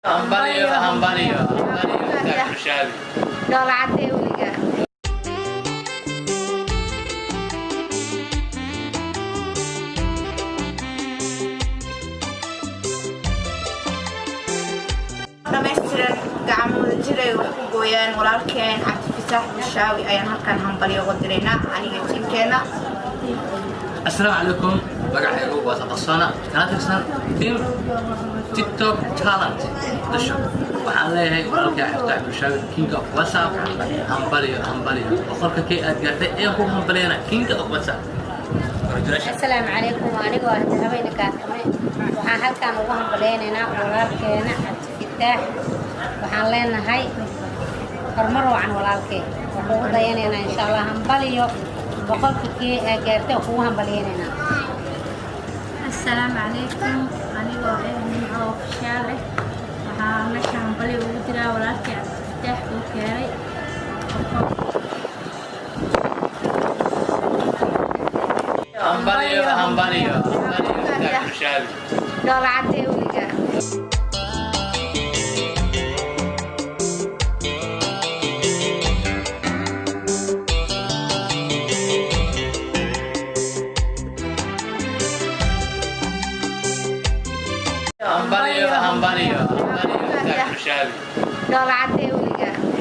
Hambalyo, hambalyo, hambalyo, Dr. Shabi. Dhoola cadee weligaa. Dhammaystiran gacmooda jiray wax ku gooyaan walaalkeen Cabdifataax Bushaawi ayaan halkan hambalyo uga diraynaa aniga tiimkeena. Assalaamu calaykum magacaygu waa Saqasana kana tirsan team TikTok talent dasho waxaan leeyahay walaalkay Cabdifataax Bushaawi king of WhatsApp hambalyo boqolka kay aad gaartay ee ku hambalyeena king of WhatsApp. Assalaamu calaykum anigoo ah habeena kaatame waxaan halkan ugu hambalyeynaa walaalkeena Cabdifataax waxaan leenahay horumar wacan walaalkay waxaan ugu dayanaynaa insha Allah hambalyo boqolka kay aad gaartay ugu hambalyeynaa. Assalaamu calaykum anigoo ah Nimco Shaale waxaan meeshaan hambalyo ugu diraa walaalkay Cabdifataax oo keenay hambalyo, hambalyo, Dr. Shabi. Dhoola cadee weligaa. Hambalyo, Dr. Shabi. Dhoola cadee weligaa.